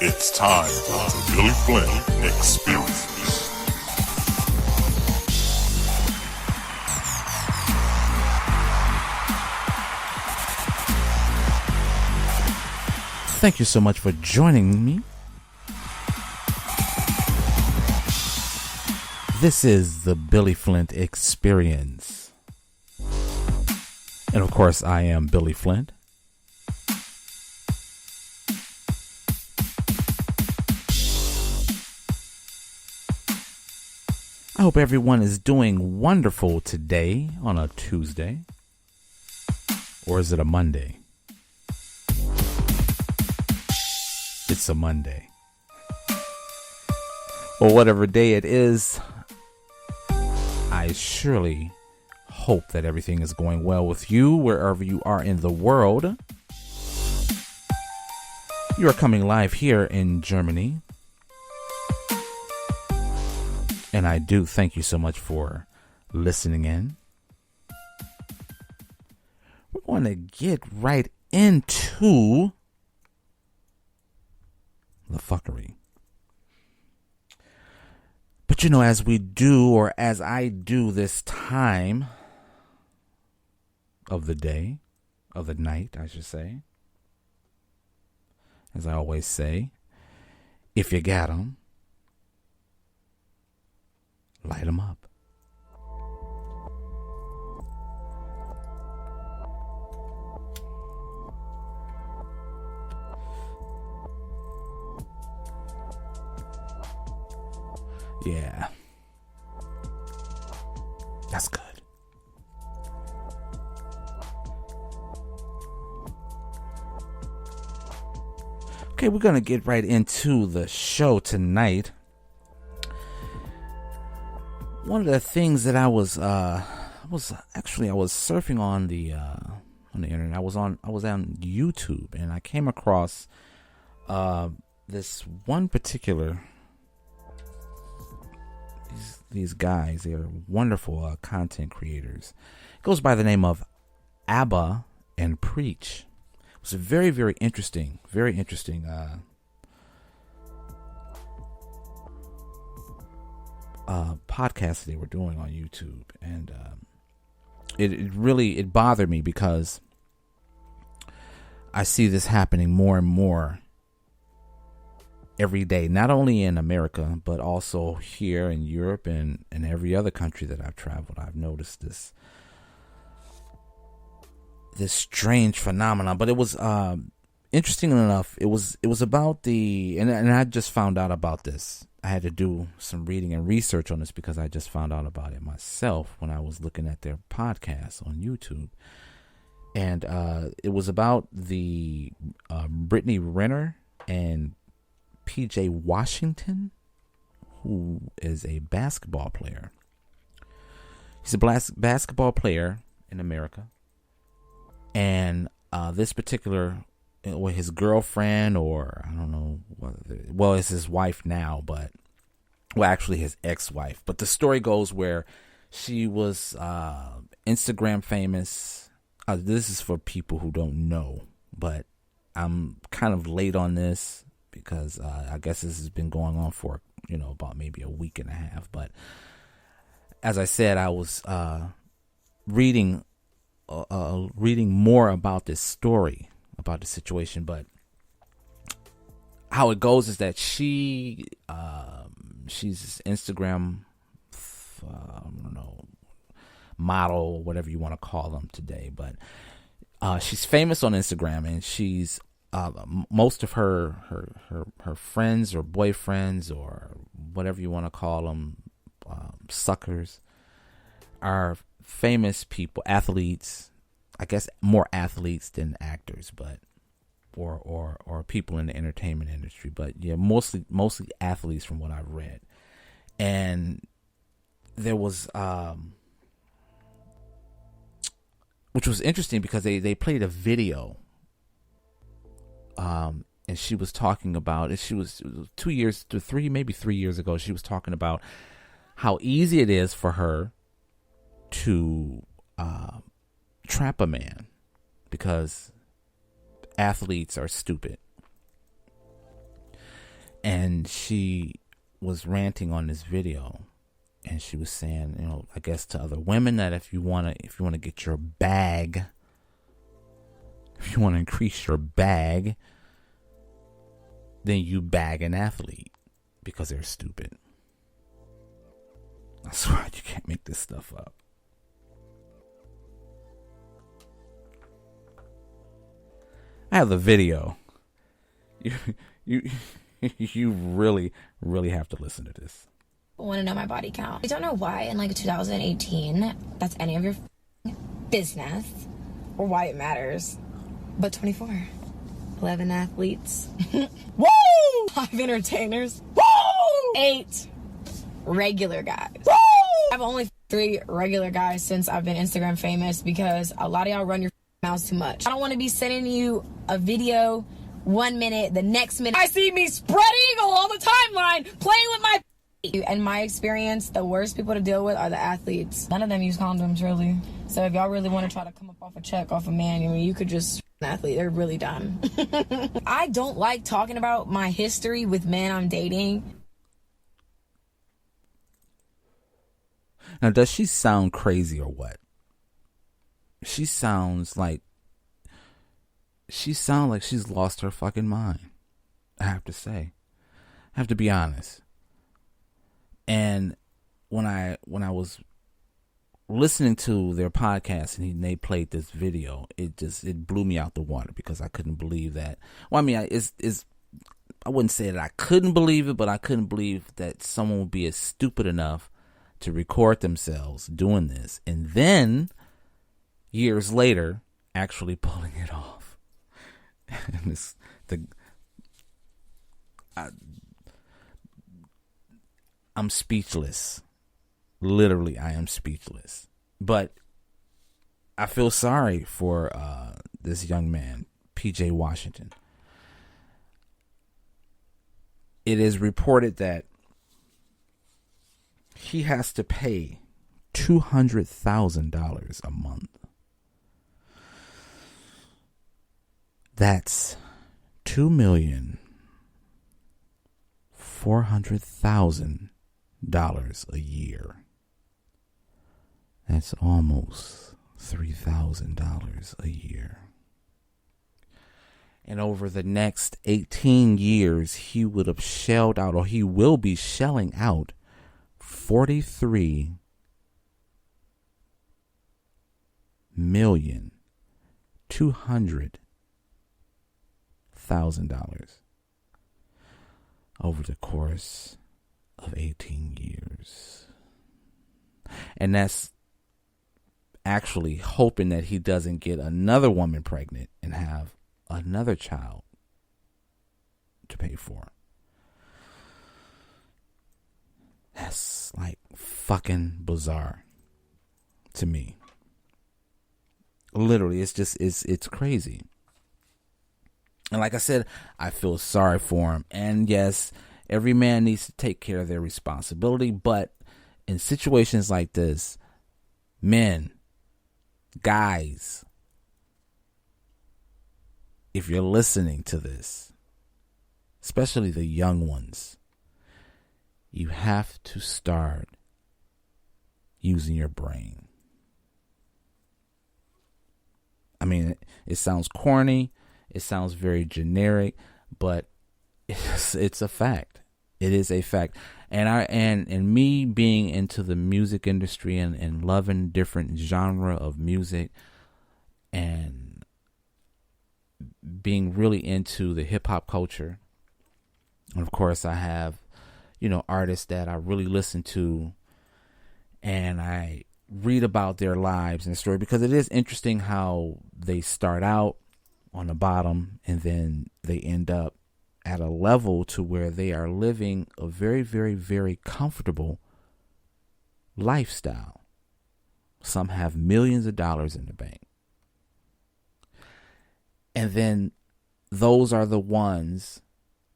It's time for the Billy Flint Experience. Thank you so much for joining me. This is the Billy Flint Experience. And of course, I am Billy Flint. I hope everyone is doing wonderful today on a Tuesday. Or is it a Monday? It's a Monday. Or whatever day it is, I surely hope that everything is going well with you wherever you are in the world. You are coming live here in Germany. And I do thank you so much for listening in. We're going to get right into the fuckery. But you know, as we do, or as I do this time of the day, of the night, I should say, as I always say, if you got 'em, light 'em up. Yeah. That's good. Okay, we're going to get right into the show tonight. One of the things that I was surfing on the internet. I was on YouTube, and I came across this one particular these guys. They're wonderful content creators. It goes by the name of Abba and Preach. It was a very, very interesting podcast they were doing on YouTube, and it really bothered me because I see this happening more and more every day, not only in America but also here in Europe and every other country that I've traveled. I've noticed this strange phenomenon, but it was interesting enough. It was about and I just found out about this. I had to do some reading and research on this because I just found out about it myself when I was looking at their podcast on YouTube. And it was about the Brittany Renner and PJ Washington, who is a basketball player. He's a basketball player in America. And this particular, his girlfriend, or I don't know, well, it's his wife now, but, well, actually his ex-wife. But the story goes where she was Instagram famous. This is for people who don't know, but I'm kind of late on this because I guess this has been going on for, about maybe a week and a half. But as I said, I was reading more about this story, about the situation. But how it goes is that she's Instagram, I don't know, model, whatever you want to call them today. But she's famous on Instagram, and she's most of her friends or boyfriends or whatever you want to call them, suckers, are famous people, athletes. I guess more athletes than actors, but or people in the entertainment industry. But yeah, mostly athletes from what I've read. And there was which was interesting because they played a video. And she was talking about it. It was 2 years to 3, maybe 3 years ago. She was talking about how easy it is for her to trap a man because athletes are stupid. And she was ranting on this video, and she was saying, I guess to other women, that if you want to get your bag, if you want to increase your bag, then you bag an athlete because they're stupid. I swear you can't make this stuff up. I have the video. You really have to listen to this. I want to know my body count. I don't know why in 2018 that's any of your business or why it matters. But 24, 11 athletes. Woo! 5 entertainers. Woo! 8 regular guys. Woo! I've only 3 regular guys since I've been Instagram famous because a lot of y'all run your mouths too much. I don't want to be sending you a video 1 minute, the next minute I see me spread eagle on the timeline playing with my. In my experience, the worst people to deal with are the athletes. None of them use condoms, really. So if y'all really want to try to come up off a check off a man, you could just an athlete. They're really dumb. I don't like talking about my history with men I'm dating. Now, does she sound crazy or what? She sounds like she's lost her fucking mind. I have to say. I have to be honest. And when I was listening to their podcast and they played this video, it blew me out the water because I couldn't believe that. Well, I mean, I wouldn't say that I couldn't believe it, but I couldn't believe that someone would be as stupid enough to record themselves doing this and then years later actually pulling it off. And I'm speechless. Literally, I am speechless. But I feel sorry for this young man, PJ Washington. It is reported that he has to pay $200,000 a month. That's $2,400,000 a year. That's almost $3,000 a year. And over the next 18 years, he would have shelled out, or he will be shelling out, $43,200,000 over the course of 18 years. And that's actually hoping that he doesn't get another woman pregnant and have another child to pay for. That's fucking bizarre to me. Literally, it's crazy. And like I said, I feel sorry for him. And yes, every man needs to take care of their responsibility. But in situations like this, men, guys, if you're listening to this, especially the young ones, you have to start using your brain. I mean, it sounds corny. It sounds very generic, but it's a fact. It is a fact. And me being into the music industry and loving different genre of music and being really into the hip hop culture. And of course I have, artists that I really listen to and I read about their lives and story, because it is interesting how they start out on the bottom and then they end up at a level to where they are living a very, very, very comfortable lifestyle. Some have millions of dollars in the bank. And then those are the ones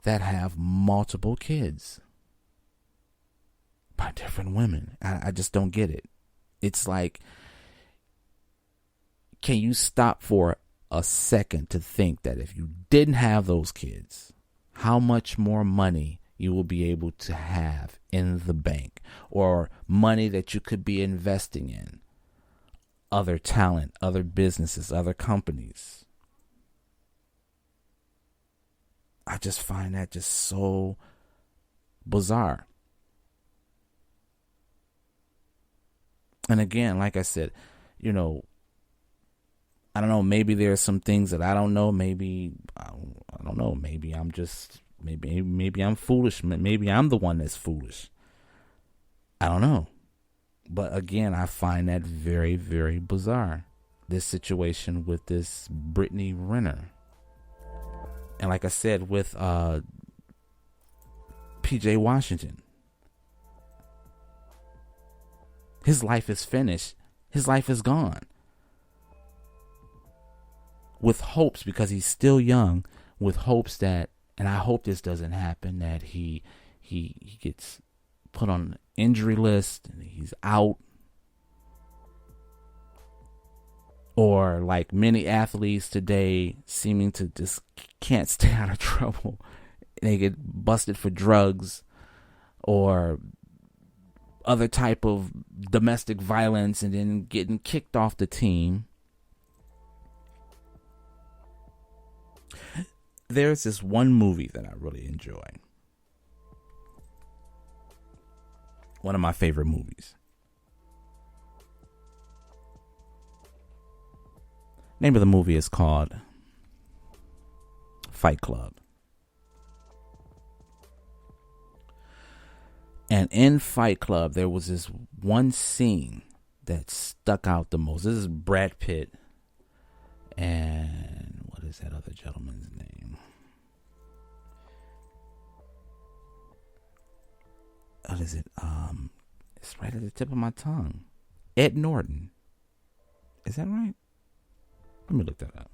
that have multiple kids by different women. I just don't get it. It's like, can you stop for a second to think that if you didn't have those kids, how much more money you will be able to have in the bank, or money that you could be investing in other talent, other businesses, other companies. I just find that just so bizarre. And again, like I said, I don't know, maybe there's some things that I don't know. Maybe, I don't know, maybe I'm foolish. Maybe I'm the one that's foolish. I don't know. But again, I find that very, very bizarre. This situation with this Brittany Renner. And like I said, with PJ Washington. His life is finished. His life is gone. With hopes, because he's still young, with hopes that, and I hope this doesn't happen, that he gets put on an injury list and he's out. Or like many athletes today, seeming to just can't stay out of trouble. They get busted for drugs or other type of domestic violence and then getting kicked off the team. There's this one movie that I really enjoy. One of my favorite movies. Name of the movie is called Fight Club. And in Fight Club, there was this one scene that stuck out the most. This is Brad Pitt and what is that other gentleman's name? What is it? It's right at the tip of my tongue. Ed Norton. Is that right? Let me look that up.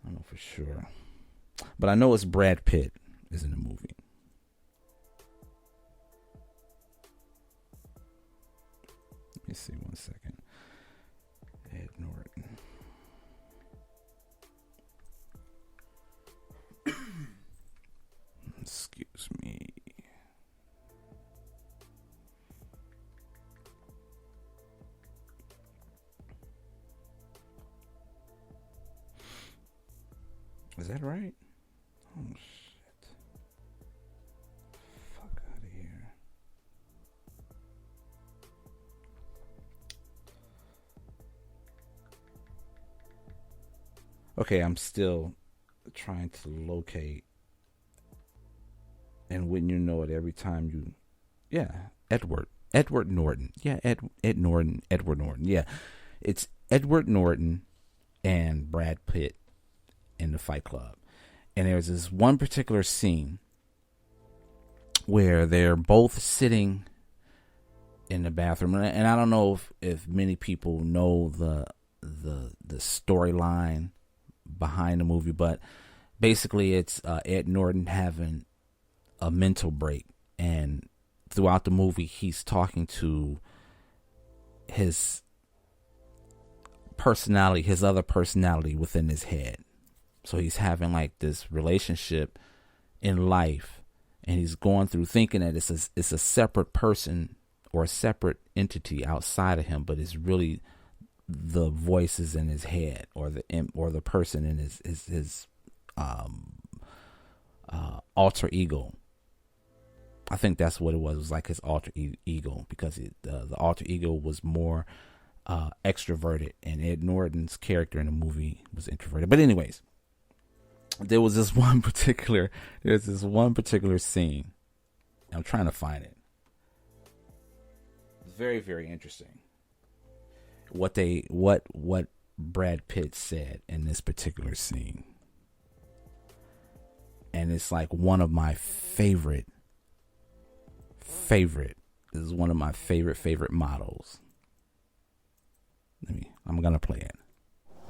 I don't know for sure. But I know it's Brad Pitt is in the movie. Let me see 1 second. Ed Norton. Excuse me. Is that right? Oh, shit. Fuck out of here. Okay, I'm still trying to locate. And wouldn't you know it, every time you... Yeah, Edward Norton. Yeah, Edward Norton. Yeah, it's Edward Norton and Brad Pitt in the Fight Club. And there's this one particular scene where they're both sitting in the bathroom, and I don't know if many people know the storyline behind the movie, but basically it's Ed Norton having a mental break, and throughout the movie he's talking to his personality, his other personality within his head. So he's having like this relationship in life, and he's going through thinking that it's a separate person or a separate entity outside of him, but it's really the voices in his head, or the person in his alter ego. I think that's what it was. It was like his alter ego, because the alter ego was more extroverted, and Ed Norton's character in the movie was introverted. But anyways, there's this one particular scene. I'm trying to find it. It's very, very interesting. What Brad Pitt said in this particular scene. And it's like one of my favorite. This is one of my favorite models. I'm gonna play it.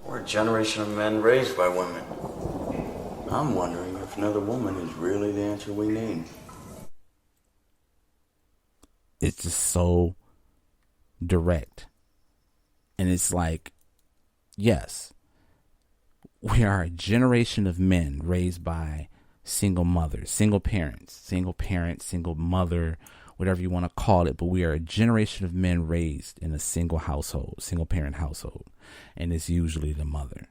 We're a generation of men raised by women. I'm wondering if another woman is really the answer we need. It's just so direct. And it's like, yes, we are a generation of men raised by single mothers, single parents, single mother, whatever you want to call it. But we are a generation of men raised in a single household, single parent household. And it's usually the mother.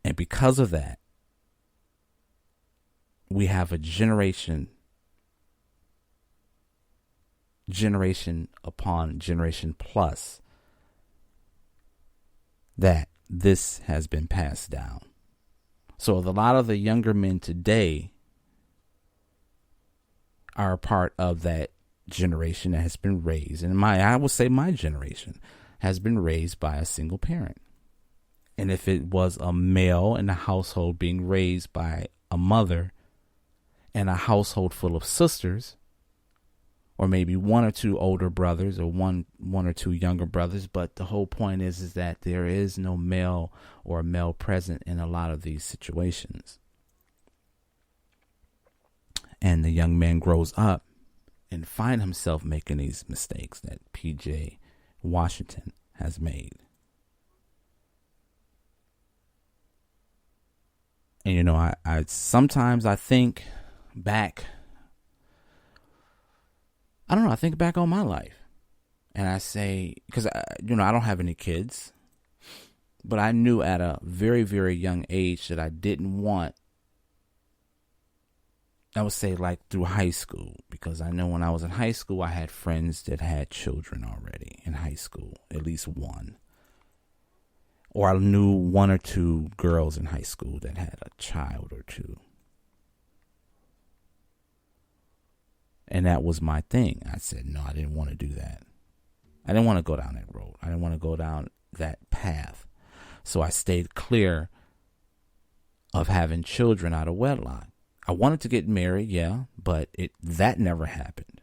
And because of that, we have a generation upon generation plus that this has been passed down. So a lot of the younger men today are a part of that generation that has been raised, and I would say my generation has been raised by a single parent. And if it was a male in the household being raised by a mother and a household full of sisters, or maybe one or two older brothers or one or two younger brothers. But the whole point is that there is no male or male present in a lot of these situations. And the young man grows up and find himself making these mistakes that PJ Washington has made. And, you know, I sometimes I think back, I think back on my life, and I say, because, I don't have any kids, but I knew at a very, very young age that I didn't want, I would say like through high school, because I know when I was in high school, I had friends that had children already in high school, at least one. Or I knew one or two girls in high school that had a child or two. And that was my thing. I said, no, I didn't want to do that. I didn't want to go down that road. I didn't want to go down that path. So I stayed clear of having children out of wedlock. I wanted to get married, yeah, but that never happened.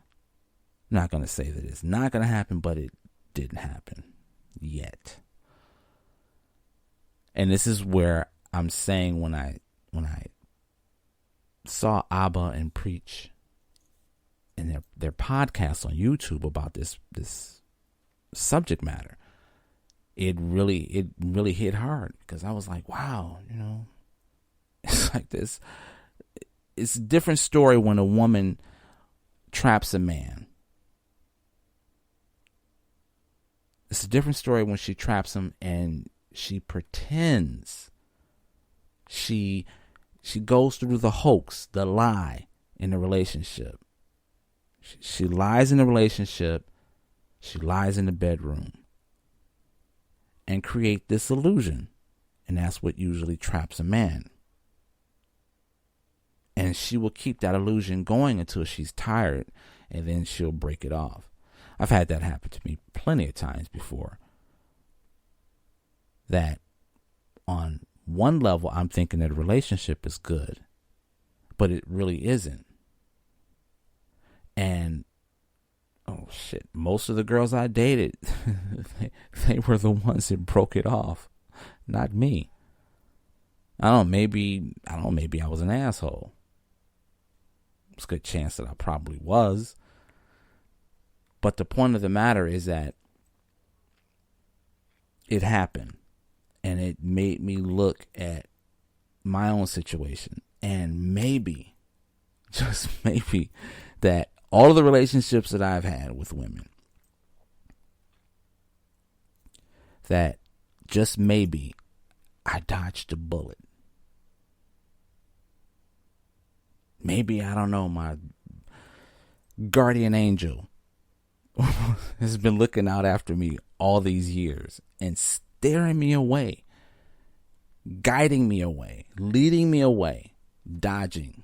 I'm not going to say that it's not going to happen, but it didn't happen yet. And this is where I'm saying when I saw Abba and Preach and their podcasts on YouTube about this subject matter, it really hit hard, because I was like, wow, it's like this. It's a different story when a woman traps a man. It's a different story when she traps him and she pretends. She goes through the hoax, the lie in the relationship. She lies in the relationship. She lies in the bedroom and create this illusion. And that's what usually traps a man. And she will keep that illusion going until she's tired, and then she'll break it off. I've had that happen to me plenty of times before. That on one level, I'm thinking that a relationship is good, but it really isn't. And, oh shit, most of the girls I dated, they were the ones that broke it off, not me. Maybe I was an asshole. It's a good chance that I probably was. But the point of the matter is that it happened. And it made me look at my own situation. And maybe, just maybe, that all of the relationships that I've had with women, that just maybe I dodged a bullet. Maybe, I don't know, my guardian angel has been looking out after me all these years and steering me away, guiding me away, leading me away, dodging.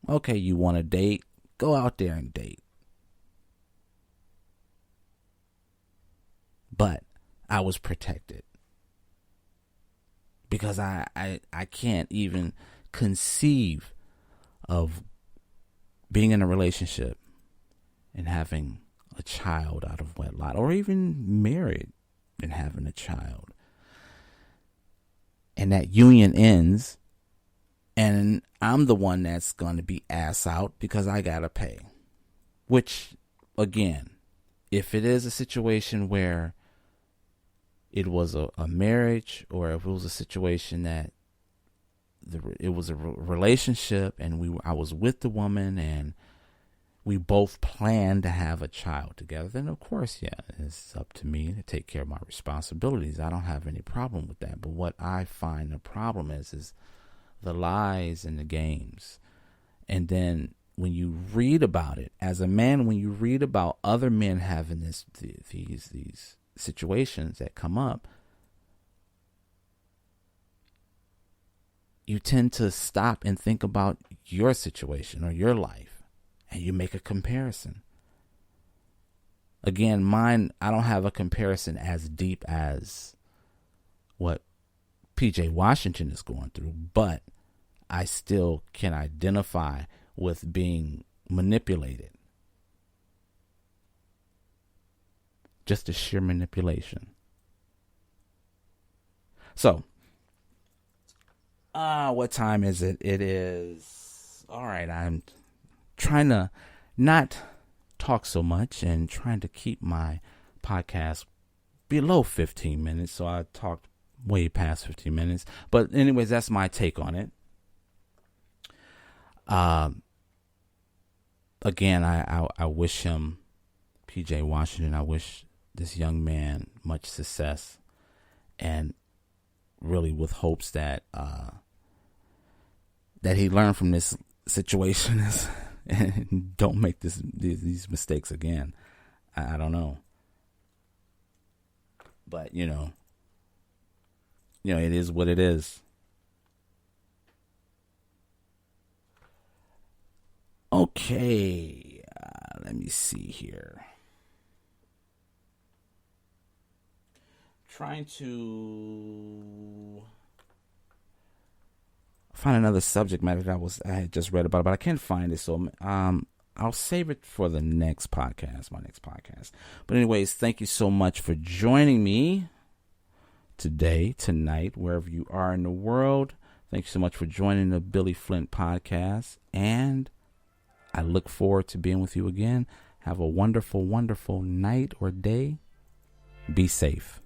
Okay, you want to date? Go out there and date. But I was protected, because I can't even conceive of being in a relationship and having a child out of wedlock, or even married and having a child, and that union ends and I'm the one that's going to be ass out because I gotta pay. Which, again, if it is a situation where it was a marriage, or if it was a situation that it was a relationship, and I was with the woman, and we both planned to have a child together. Then of course, yeah, it's up to me to take care of my responsibilities. I don't have any problem with that. But what I find the problem is the lies and the games. And then when you read about it as a man, when you read about other men having these situations that come up, you tend to stop and think about your situation or your life, and you make a comparison. Again, mine, I don't have a comparison as deep as what PJ Washington is going through, but I still can identify with being manipulated. Just a sheer manipulation. So, what time is it? It is, all right, I'm trying to not talk so much and trying to keep my podcast below 15 minutes. So I talked way past 15 minutes. But anyways, that's my take on it. Again, I wish him, PJ Washington, I wish this young man much success, and really with hopes that that he learned from this situation and don't make these mistakes again. I don't know, but you know, it is what it is. Okay, let me see here. Trying to find another subject matter that I had just read about, but I can't find it. So I'll save it for the next podcast, my next podcast. But anyways, thank you so much for joining me today, tonight, wherever you are in the world. Thank you so much for joining the Billy Flint podcast, and I look forward to being with you again. Have a wonderful, wonderful night or day. Be safe.